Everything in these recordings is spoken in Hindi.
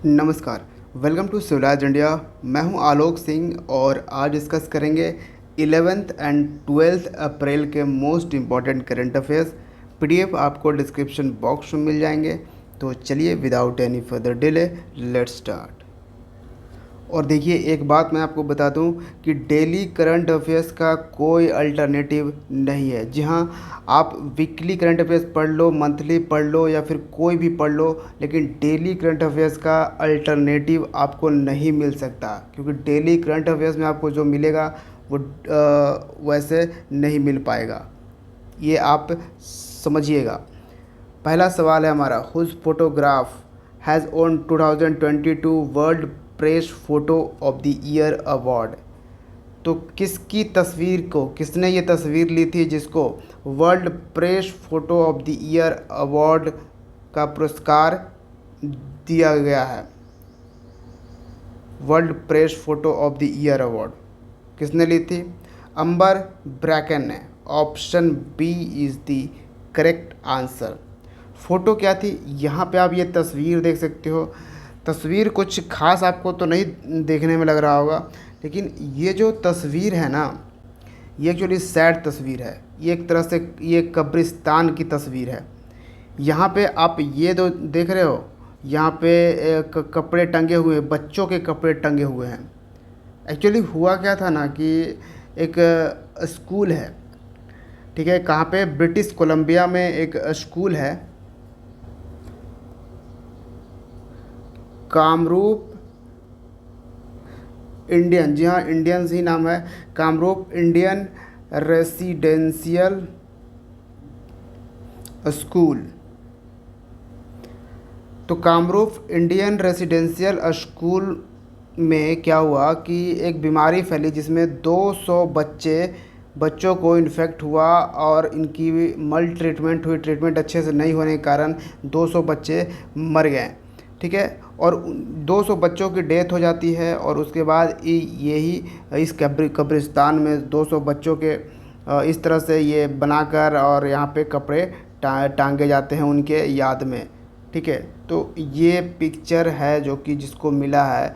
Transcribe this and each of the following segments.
नमस्कार। Welcome to civilized India. मैं हूं आलोक सिंह और आज डिस्कस करेंगे 11th एंड 12th अप्रैल के most important current affairs. PDF आपको डिस्क्रिप्शन बॉक्स में मिल जाएंगे। तो चलिए without any further delay let's start. और देखिए, एक बात मैं आपको बता दूं कि डेली करंट अफेयर्स का कोई अल्टरनेटिव नहीं है। जी हाँ, आप वीकली करंट अफेयर्स पढ़ लो, मंथली पढ़ लो या फिर कोई भी पढ़ लो, लेकिन डेली करंट अफेयर्स का अल्टरनेटिव आपको नहीं मिल सकता, क्योंकि डेली करंट अफेयर्स में आपको जो मिलेगा वो वैसे नहीं मिल पाएगा। ये आप समझिएगा। पहला सवाल है हमारा, whose photograph has won 2022 world press photo of the year award. तो किसकी तस्वीर को, किसने ये तस्वीर ली थी जिसको world press photo of the year award का पुरस्कार दिया गया है। World press photo of the year award किसने ली थी? अंबर ब्रैकन ने। Option B is the correct answer. Photo क्या थी? यहाँ पे आप ये तस्वीर देख सकते हो। तस्वीर कुछ खास आपको तो नहीं देखने में लग रहा होगा, लेकिन ये जो तस्वीर है ना, ये एक्चुअली सैड तस्वीर है। ये एक तरह से ये कब्रिस्तान की तस्वीर है। यहाँ पे आप ये तो देख रहे हो, यहाँ पे कपड़े टंगे हुए, बच्चों के कपड़े टंगे हुए हैं। एक्चुअली हुआ क्या था ना कि एक स्कूल है, ठीक है, कहाँ पे? ब्रिटिश कोलंबिया में एक स्कूल है, कामरूप इंडियन, जी हाँ इंडियंस ही नाम है, कामरूप इंडियन रेसिडेंशियल स्कूल। तो कामरूप इंडियन रेसिडेंशियल स्कूल में क्या हुआ कि एक बीमारी फैली जिसमें 200 बच्चों को इन्फेक्ट हुआ और इनकी मल ट्रीटमेंट हुई। ट्रीटमेंट अच्छे से नहीं होने के कारण 200 बच्चे मर गए, ठीक है। और 200 बच्चों की डेथ हो जाती है और उसके बाद यही इस कब्रिस्तान में 200 बच्चों के इस तरह से ये बनाकर और यहाँ पे कपड़े टांगे जाते हैं उनके याद में, ठीक है। तो ये पिक्चर है जो कि जिसको मिला है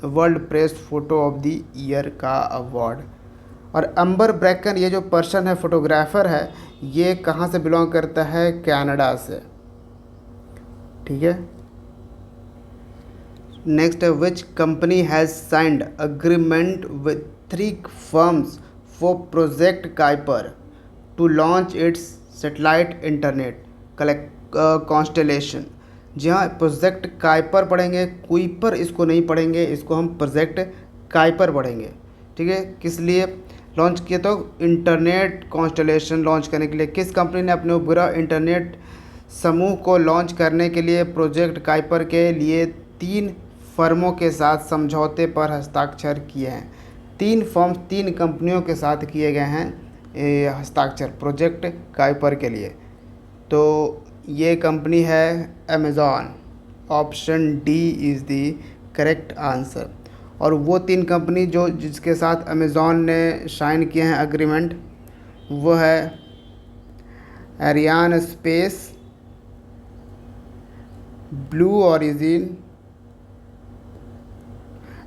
world press photo of the year का अवार्ड। और अंबर ब्रैकन, ये जो पर्सन है, फोटोग्राफर है, ये कहाँ से बिलोंग करता है? कनाडा से, ठीक है। नेक्स्ट है, which company has signed agreement with 3 firms for project Kuiper to launch its satellite internet constellation. जी हाँ, प्रोजेक्ट काइपर पढ़ेंगे, कुइपर इसको नहीं पढ़ेंगे, इसको हम प्रोजेक्ट काइपर पढ़ेंगे, ठीक है। किस लिए लॉन्च किया? तो इंटरनेट कॉन्स्टेलेशन लॉन्च करने के लिए। किस कंपनी ने अपने उपग्रह इंटरनेट समूह को लॉन्च करने के लिए प्रोजेक्ट काइपर के लिए 3 फर्मों के साथ समझौते पर हस्ताक्षर किए हैं? 3 फर्म, 3 कंपनियों के साथ किए गए हैं हस्ताक्षर प्रोजेक्ट काइपर के लिए। तो ये कंपनी है Amazon. Option D is the correct answer. और वो 3 कंपनी जो जिसके साथ अमेज़ॉन ने साइन किए हैं एग्रीमेंट, वो है Ariane Space, Blue Origin,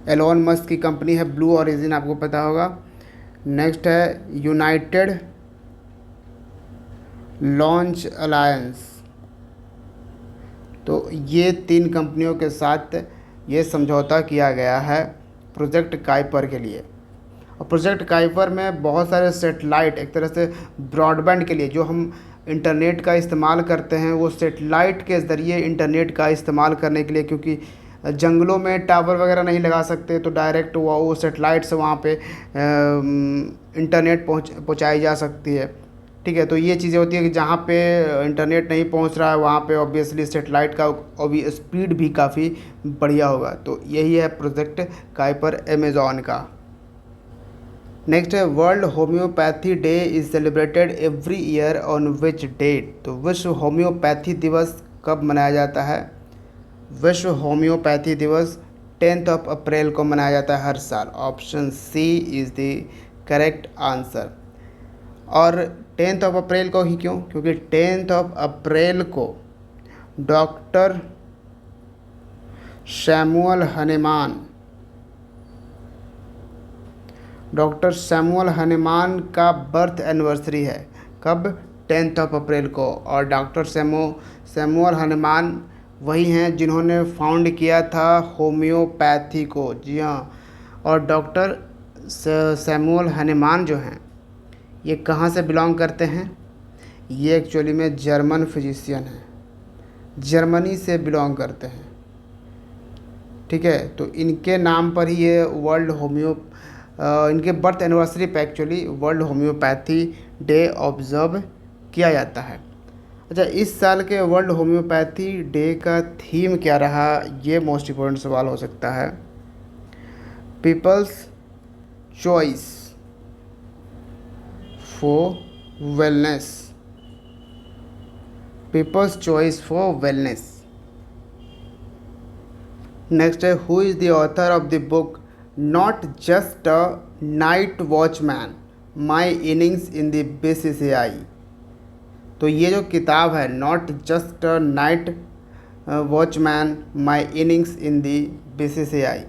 Elon Musk की कंपनी है ब्लू ओरिजिन, आपको पता होगा। नेक्स्ट है यूनाइटेड लॉन्च अलायंस। तो ये 3 कंपनियों के साथ ये समझौता किया गया है प्रोजेक्ट काइपर के लिए। और प्रोजेक्ट काइपर में बहुत सारे सेटेलाइट, एक तरह से ब्रॉडबैंड के लिए जो हम इंटरनेट का इस्तेमाल करते हैं, वो सेटेलाइट के ज़रिए इंटरनेट का इस्तेमाल करने के लिए, क्योंकि जंगलों में टावर वगैरह नहीं लगा सकते, तो डायरेक्ट वो सेटेलाइट से वहाँ पे इंटरनेट पहुँचाई जा सकती है, ठीक है। तो ये चीज़ें होती है कि जहाँ पे इंटरनेट नहीं पहुँच रहा है वहाँ पे ऑब्वियसली सेटेलाइट का स्पीड भी काफ़ी बढ़िया होगा। तो यही है प्रोजेक्ट काइपर अमेज़ॉन का। नेक्स्ट है, world homeopathy day is celebrated every year on which date. तो विश्व होम्योपैथी दिवस कब मनाया जाता है? विश्व होम्योपैथी दिवस 10 अप्रैल को मनाया जाता है हर साल। Option C is the correct answer. और 10 अप्रैल को ही क्यों? क्योंकि 10 अप्रैल को डॉक्टर सैमुअल हनीमान। डॉक्टर सैमुअल हनीमान का बर्थ एनिवर्सरी है कब? 10 अप्रैल को। और डॉक्टर सैमुअल हनीमान वही हैं जिन्होंने फाउंड किया था होम्योपैथी को। जी हाँ। और डॉक्टर सैमुअल हनीमान जो हैं ये कहाँ से बिलोंग करते हैं? ये एक्चुअली में जर्मन फिजिशियन हैं, जर्मनी से बिलोंग करते हैं। ठीक है, तो इनके नाम पर ही ये इनके बर्थ एनिवर्सरी पे actually world homeopathy day observe किया जाता है। अच्छा, इस साल के वर्ल्ड होम्योपैथी डे का थीम क्या रहा? ये मोस्ट इम्पोर्टेंट सवाल हो सकता है। People's choice for wellness. People's choice for wellness. Next है, who is the author of the book not just a night watchman my innings in the BCCI। तो ये जो किताब है not just a night watchman my innings in the BCCI।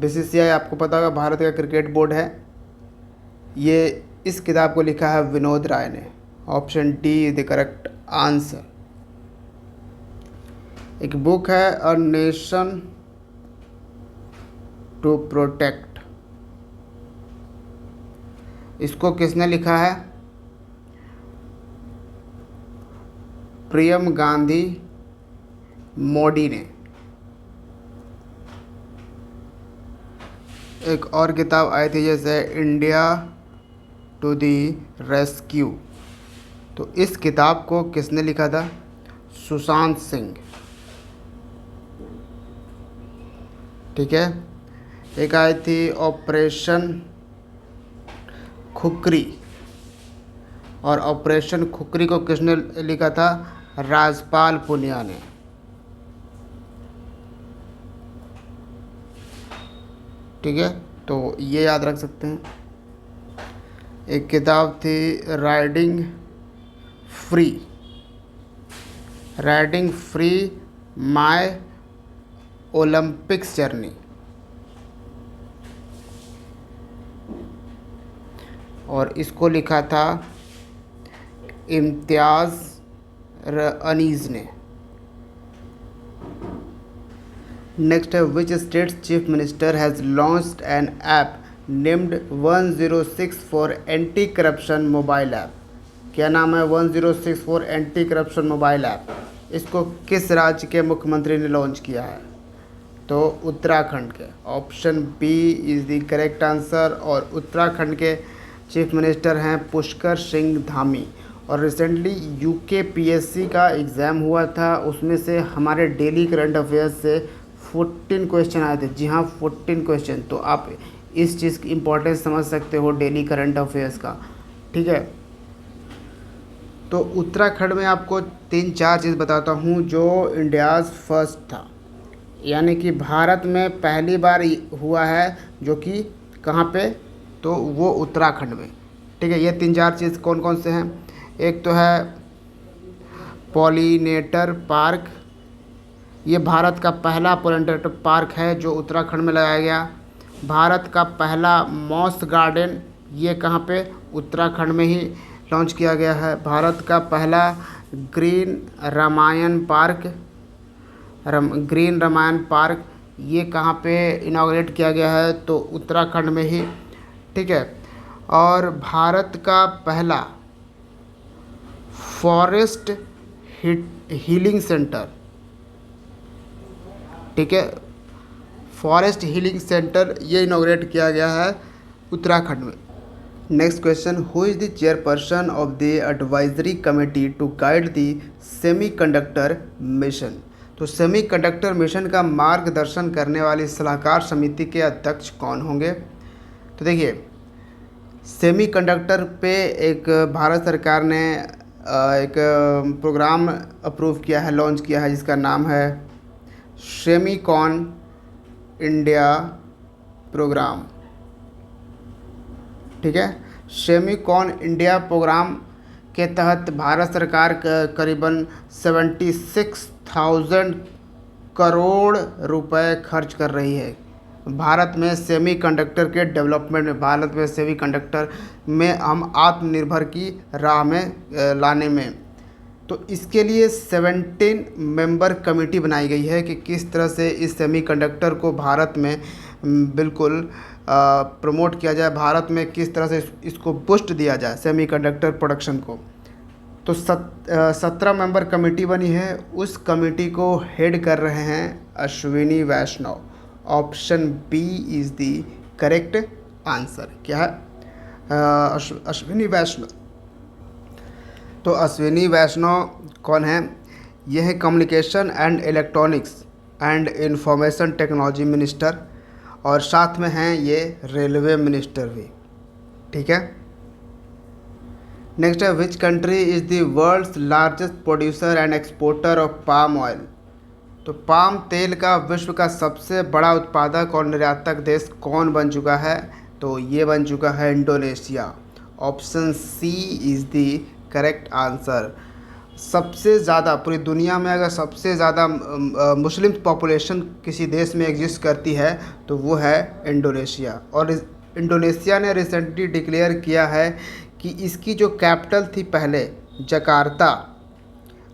BCCI आपको पता होगा भारत का क्रिकेट बोर्ड है। ये इस किताब को लिखा है विनोद राय ने। Option D is the correct answer. एक बुक है अ नेशन टू प्रोटेक्ट। इसको किसने लिखा है? प्रियम गांधी मोदी ने। एक और किताब आई थी जैसे इंडिया टू दी रेस्क्यू। तो इस किताब को किसने लिखा था? सुशांत सिंह। ठीक है। एक आई थी ऑपरेशन खुकरी, और ऑपरेशन खुकरी को किसने लिखा था? राजपाल पुनिया ने। ठीक है, तो ये याद रख सकते हैं। एक किताब थी riding free my Olympics journey. और इसको लिखा था इम्तियाज़ अनीज़ ने। नेक्स्ट है, which states chief minister has launched N app named 106 for anti corruption mobile app. क्या नाम है 106 for anti corruption mobile app? इसको किस राज्य के मुख्यमंत्री ने लॉन्च किया है? तो उत्तराखंड के। Option B is the correct answer. और उत्तराखंड के चीफ मिनिस्टर हैं पुष्कर सिंह धामी। और रिसेंटली UKPSC का एग्ज़ाम हुआ था, उसमें से हमारे डेली करंट अफेयर्स से 14 क्वेश्चन आए थे। जी हाँ, 14 क्वेश्चन। तो आप इस चीज़ की इम्पोर्टेंस समझ सकते हो डेली करंट अफेयर्स का। ठीक है, तो उत्तराखंड में आपको 3-4 चीज़ बताता हूँ जो इंडियाज़ फर्स्ट था, यानी कि भारत में पहली बार हुआ है, जो कि कहाँ पे? तो वो उत्तराखंड में। ठीक है, ये 3-4 चीज़ कौन कौन से हैं? एक तो है पॉलिनेटर पार्क। ये भारत का पहला पॉलिनेटर पार्क है जो उत्तराखंड में लगाया गया। भारत का पहला मॉस गार्डन, ये कहाँ पे? उत्तराखंड में ही लॉन्च किया गया है। भारत का पहला ग्रीन रामायण पार्क, ये कहाँ पे इनॉग्रेट किया गया है? तो उत्तराखंड में ही। ठीक है, और भारत का पहला फॉरेस्ट हीलिंग सेंटर, ठीक है, फॉरेस्ट हीलिंग सेंटर ये इनॉग्रेट किया गया है उत्तराखंड में। Next question, who is the chairperson of the advisory committee to guide the semiconductor mission. तो सेमीकंडक्टर मिशन का मार्गदर्शन करने वाली सलाहकार समिति के अध्यक्ष कौन होंगे? तो देखिए, सेमीकंडक्टर पे एक भारत सरकार ने एक प्रोग्राम अप्रूव किया है, लॉन्च किया है, जिसका नाम है सेमीकॉन इंडिया प्रोग्राम। ठीक है, सेमीकॉन इंडिया प्रोग्राम के तहत भारत सरकार करीबन 76,000 करोड़ रुपए खर्च कर रही है भारत में सेमीकंडक्टर के डेवलपमेंट में, भारत में सेमीकंडक्टर में हम आत्मनिर्भर की राह में लाने में। तो इसके लिए 17 मेंबर कमेटी बनाई गई है कि किस तरह से इस सेमीकंडक्टर को भारत में बिल्कुल प्रमोट किया जाए, भारत में किस तरह से इसको बूस्ट दिया जाए सेमीकंडक्टर प्रोडक्शन को। तो 17 मेंबर कमेटी बनी है। उस कमेटी को हेड कर रहे हैं Ashwini Vaishnaw. Option B is the correct answer. क्या है? अश्विनी वैष्णव। तो अश्विनी वैष्णव कौन है? यह है communication and electronics and information technology minister, और साथ में हैं ये रेलवे मिनिस्टर भी। ठीक है। नेक्स्ट है which country is the world's largest producer and exporter of palm oil. तो पाम तेल का विश्व का सबसे बड़ा उत्पादक और निर्यातक देश कौन बन चुका है? तो ये बन चुका है Indonesia. Option C is the correct answer. सबसे ज़्यादा पूरी दुनिया में अगर सबसे ज़्यादा मुस्लिम पॉपुलेशन किसी देश में एग्जिस्ट करती है तो वो है इंडोनेशिया। और इंडोनेशिया ने रिसेंटली डिक्लेयर किया है कि इसकी जो कैपिटल थी पहले जकार्ता,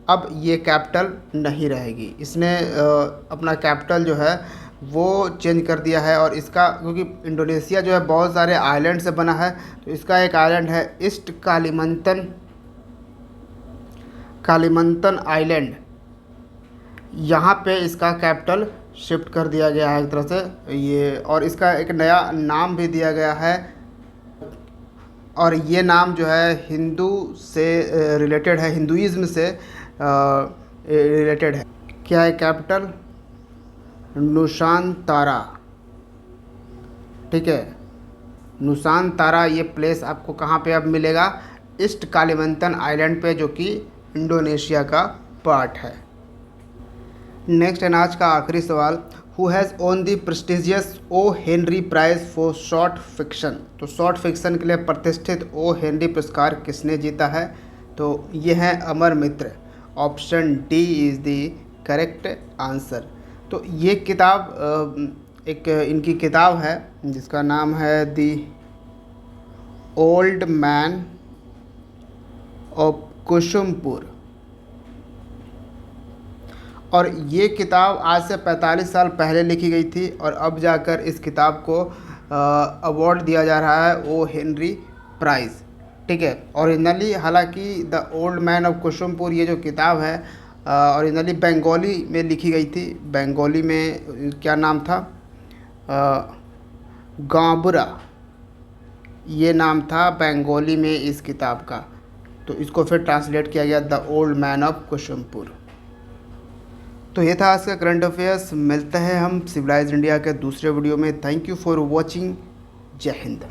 अब ये कैपिटल नहीं रहेगी। इसने अपना कैपिटल जो है वो चेंज कर दिया है। और इसका क्योंकि इंडोनेशिया जो है बहुत सारे आइलैंड से बना है, तो इसका एक आइलैंड है ईस्ट कालीमंतन आइलैंड, यहाँ पे इसका कैपिटल शिफ्ट कर दिया गया है एक तरह से ये। और इसका एक नया नाम भी दिया गया है, और ये नाम जो है हिंदू से रिलेटेड है, हिंदुइज्म से रिलेटेड है। क्या है कैपिटल? नुसांतारा। ठीक है, नुसांतारा ये प्लेस आपको कहाँ पे अब मिलेगा? ईस्ट कालीमंतन आइलैंड पे, जो कि इंडोनेशिया का पार्ट है। नेक्स्ट एंड आज का आखिरी सवाल, who has won the prestigious O Henry prize for short fiction. तो शॉर्ट फिक्शन के लिए प्रतिष्ठित ओ हेनरी पुरस्कार किसने जीता है? तो ये है Amar Mitra. Option D is the correct answer. तो ये किताब एक इनकी किताब है जिसका नाम है the old man of Kusumpur, और ये किताब आज से 45 साल पहले लिखी गई थी, और अब जाकर इस किताब को अवार्ड दिया जा रहा है ओ हेनरी प्राइज़। ठीक है। ओरिजिनली हालांकि the old man of Kusumpur ये जो किताब है ओरिजिनली बंगाली में लिखी गई थी। बंगाली में क्या नाम था? गांबुरा ये नाम था बंगाली में इस किताब का। तो इसको फिर ट्रांसलेट किया गया the old man of Kusumpur. तो ये था आज का करंट अफेयर्स। मिलते हैं हम सिविलाइज्ड इंडिया के दूसरे वीडियो में। Thank you for watching. जय हिंद।